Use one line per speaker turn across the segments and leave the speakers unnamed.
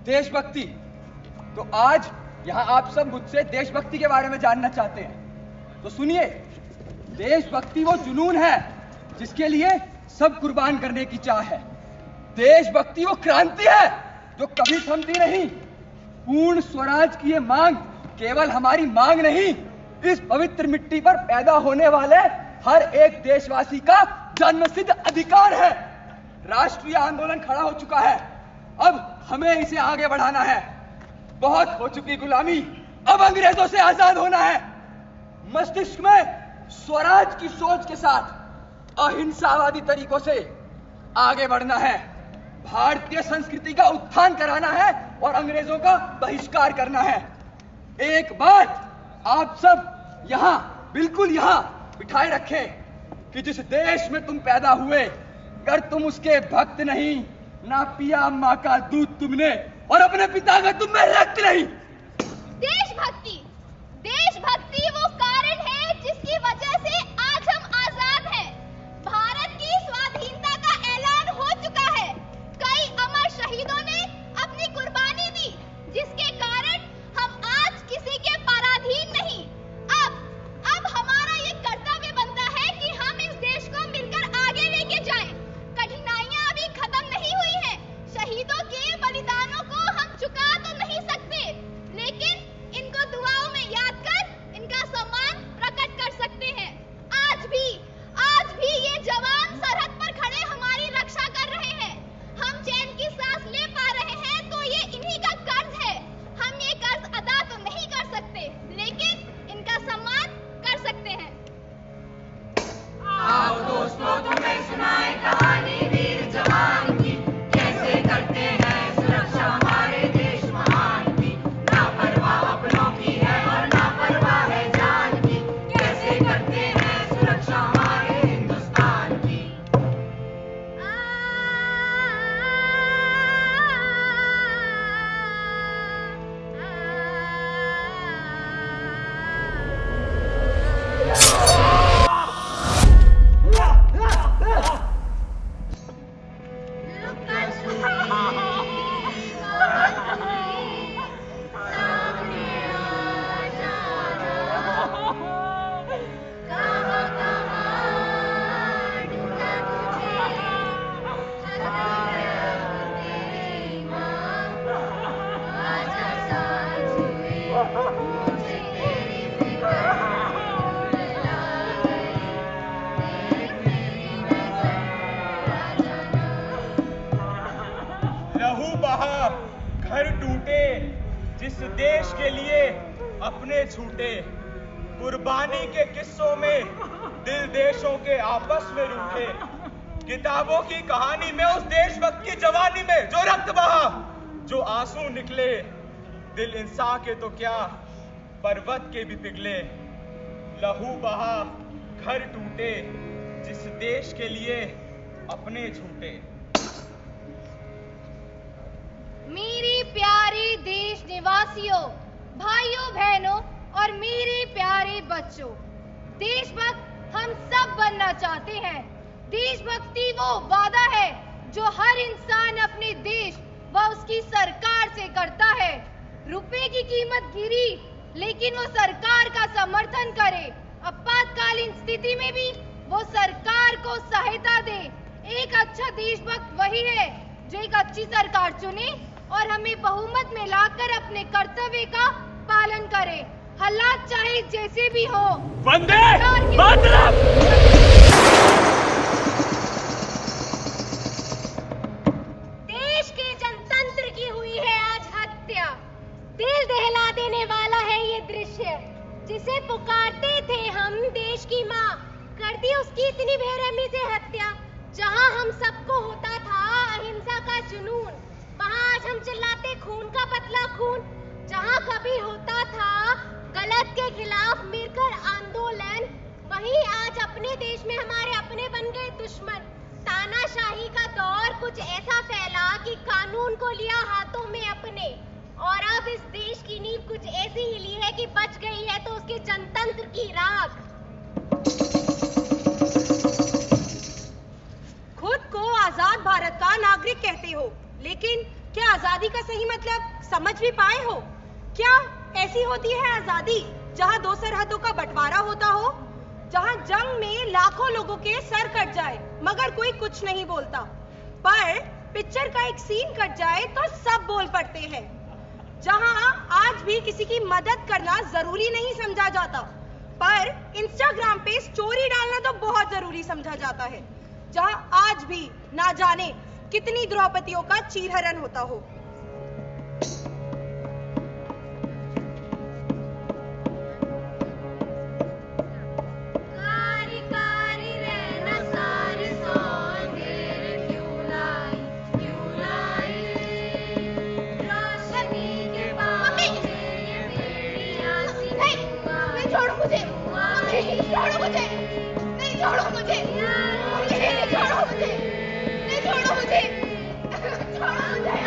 देशभक्ति। तो आज यहाँ आप सब मुझसे देशभक्ति के बारे में जानना चाहते हैं, तो सुनिए। देशभक्ति वो जुनून है जिसके लिए सब कुर्बान करने की चाह है। देशभक्ति वो क्रांति है जो कभी थमती नहीं। पूर्ण स्वराज की ये मांग केवल हमारी मांग नहीं, इस पवित्र मिट्टी पर पैदा होने वाले हर एक देशवासी का जन्मसिद्ध अधिकार है। राष्ट्रीय आंदोलन खड़ा हो चुका है, अब हमें इसे आगे बढ़ाना है। बहुत हो चुकी गुलामी, अब अंग्रेजों से आजाद होना है। मस्तिष्क में स्वराज की सोच के साथ अहिंसावादी तरीकों से आगे बढ़ना है, भारतीय संस्कृति का उत्थान कराना है और अंग्रेजों का बहिष्कार करना है। एक बात आप सब यहां, बिल्कुल यहां बिठाए रखें कि जिस देश में तुम पैदा हुए, अगर तुम उसके भक्त नहीं, ना पिया माँ का दूध तुमने और अपने पिता का तुम में रक्त नहीं।
देशभक्ति, देशभक्ति वो कारण है जिसकी वजह से आज हम आजाद हैं। भारत की स्वाधीनता का ऐलान हो चुका है। कई अमर शहीदों ने अपनी कुर्बानी दी, जिसके कारण हम आज किसी के पराधीन नहीं। अब हमारा ये कर्तव्य बनता है कि हम इस देश को मिलकर आगे लेके जाएं। कठिनाइयां अभी खत्म नहीं हुई हैं। शहीदों के बलिदानों को हम चुका तो नहीं सकते, लेकिन इनको दुआओं में याद कर इनका सम्मान प्रकट कर सकते हैं। आज भी ये जवान सरहद पर खड़े हमारी रक्षा कर रहे हैं। हम चैन की सांस ले पा रहे हैं तो ये इन्हीं का कर्ज है। हम ये कर्ज अदा तो नहीं कर सकते, लेकिन इनका सम्मान कर सकते हैं।
आओ दोस्तों, तुम्हें सुनाए कहानी वीर जवान की, कैसे करते हैं सुरक्षा हमारे देश महान की। ना परवाह अपनों की है और ना परवाह है जान की, कैसे करते हैं सुरक्षा हमारे हिंदुस्तान की।
लहू बहा, घर टूटे, जिस देश के लिए अपने छूटे। कुर्बानी के किस्सों में दिल देशों के आपस में रूठे। किताबों की कहानी में उस देशभक्त की जवानी में जो रक्त बहा, जो आंसू निकले, दिल इंसान के तो क्या पर्वत के भी पिघले। लहू बहा, घर टूटे, जिस देश के लिए अपने छूटे।
मेरी प्यारी देश निवासियों, भाइयों बहनों और मेरे प्यारे बच्चों, देशभक्त हम सब बनना चाहते हैं। देशभक्ति वो वादा है जो हर इंसान अपने देश व उसकी सरकार से करता है। रुपए की कीमत गिरी, लेकिन वो सरकार का समर्थन करे। आपातकालीन स्थिति में भी वो सरकार को सहायता दे। एक अच्छा देशभक्त वही है जो एक अच्छी सरकार चुने और हमें बहुमत में लाकर अपने कर्तव्य का पालन करे, हालात चाहे जैसे भी हो।
वंदे मातरम।
देश के जनतंत्र की हुई है आज हत्या। दिल दहला देने वाला है ये दृश्य। जिसे पुकारते थे हम देश की माँ, कर दी उसकी इतनी बेरहमी से हत्या। जहाँ हम सबको होता था अहिंसा का जुनून, वहाँ आज हम चिल्लाते खून का पतला खून। जहाँ कभी होता था गलत के खिलाफ मिलकर आंदोलन, वहीं आज अपने देश में हमारे अपने बन गए दुश्मन। तानाशाही का दौर कुछ ऐसा फैला कि कानून को लिया हाथों में अपने, और अब इस देश की नींव कुछ ऐसी हिली है कि बच गई है तो उसके जनतंत्र की राख।
खुद को आजाद भारत का नागरिक कहते हो, लेकिन क्या आजादी का सही मतलब समझ भी पाए हो? क्या ऐसी होती है आजादी जहां दो सरहदों का बंटवारा होता हो, जहां जंग में लाखों लोगों के सर कट जाए मगर कोई कुछ नहीं बोलता, पर पिक्चर का एक सीन कट जाए तो सब बोल पड़ते हैं, जहां आज भी किसी की मदद करना जरूरी नहीं समझा जाता, पर इंस्टाग्राम पे स्टोरी डालना तो बहुत जरूरी समझा जाता है, जहां आज भी ना जाने कितनी द्रौपदियों का चीरहरण होता हो।
कारी कारी रहना छोड़ो मुझे, नहीं छोड़ो मुझे, नहीं छोड़ो मुझे, छोड़ो मुझे,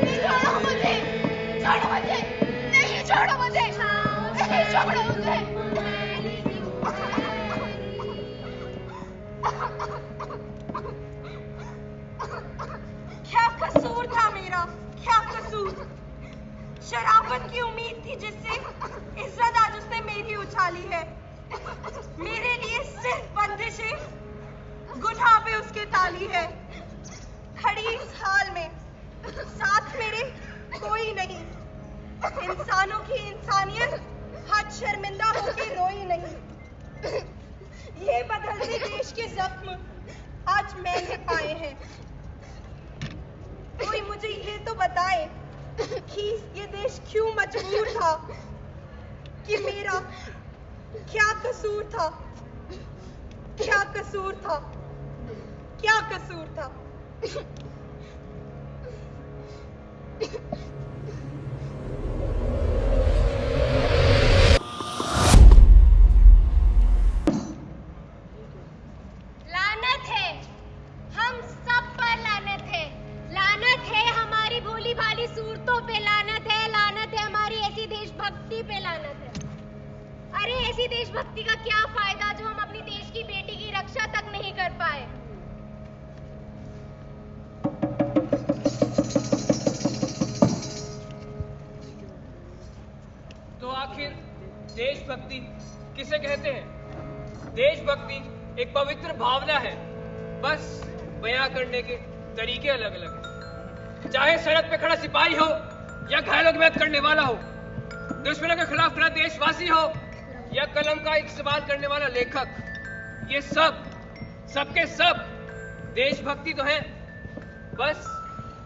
नहीं छोड़ो मुझे, छोड़ो मुझे, नहीं छोड़ो मुझे, नहीं छोड़ो मुझे।
क्या कसूर था मेरा, क्या कसूर? शराफत की उम्मीद थी जिससे इज्जत आज उसने मेरी उछाली है। मेरे लिए सिर्फ बंदिशें, गुनाह पे उसके ताली है। खड़ी इस हाल में साथ मेरे कोई नहीं, इंसानों की इंसानियत आज शर्मिंदा होके रोई नहीं। ये बदलते देश के जख्म आज मैंने पाए हैं। कोई मुझे ये तो बताए कि ये देश क्यों मजबूर था, कि मेरा क्या कसूर था, क्या कसूर था, क्या कसूर था?
लानत है, हम सब पर लानत है, लानत है हमारी भोली भाली सूरतों पे, लानत है हमारी ऐसी देशभक्ति पे, लानत है। अरे ऐसी देशभक्ति का क्या फायदा जो हम अपनी देश की बेटी की रक्षा तक नहीं कर पाए।
तो आखिर देशभक्ति किसे कहते हैं? देशभक्ति एक पवित्र भावना है, बस बयां करने के तरीके अलग अलग हैं। चाहे सड़क पे खड़ा सिपाही हो या घायलों की मदद करने वाला हो, दुश्मनों के खिलाफ खड़ा देशवासी हो या कलम का इस्तेमाल करने वाला लेखक, ये सबके सब देशभक्ति तो है, बस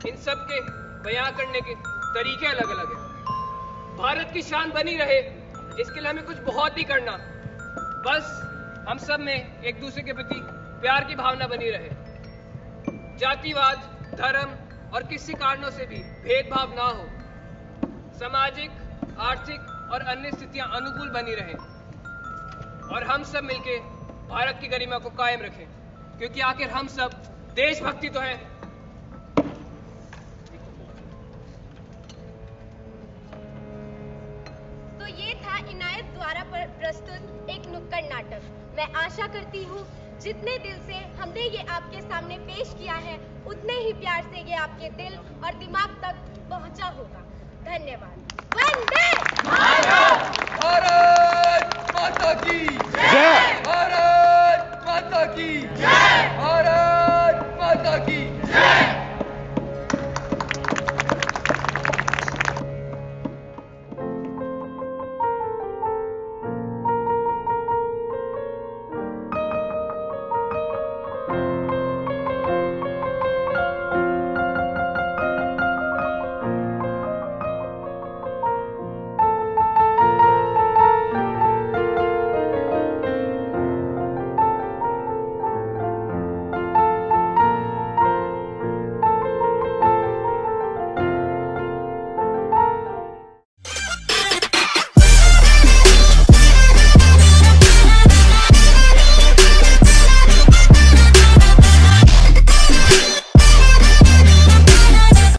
इन सब के बयां करने के तरीके अलग अलग हैं। भारत की शान बनी रहे इसके लिए हमें कुछ बहुत नहीं करना, बस हम सब में एक दूसरे के प्रति प्यार की भावना बनी रहे। जातिवाद, धर्म और किसी कारणों से भी भेदभाव ना हो, सामाजिक, आर्थिक और अन्य स्थितियां अनुकूल बनी रहें और हम सब मिलके भारत की गरिमा को कायम रखें, क्योंकि आखिर हम सब देशभक्ति तो है।
तो ये था इनायत द्वारा प्रस्तुत एक नुक्कड़ नाटक। मैं आशा करती हूँ जितने दिल से हमने ये आपके सामने पेश किया है, उतने ही प्यार से ये आपके दिल और दिमाग तक पहुँचा होगा। धन्यवाद। वंदे
भारत माता की जय, भारत माता की जय।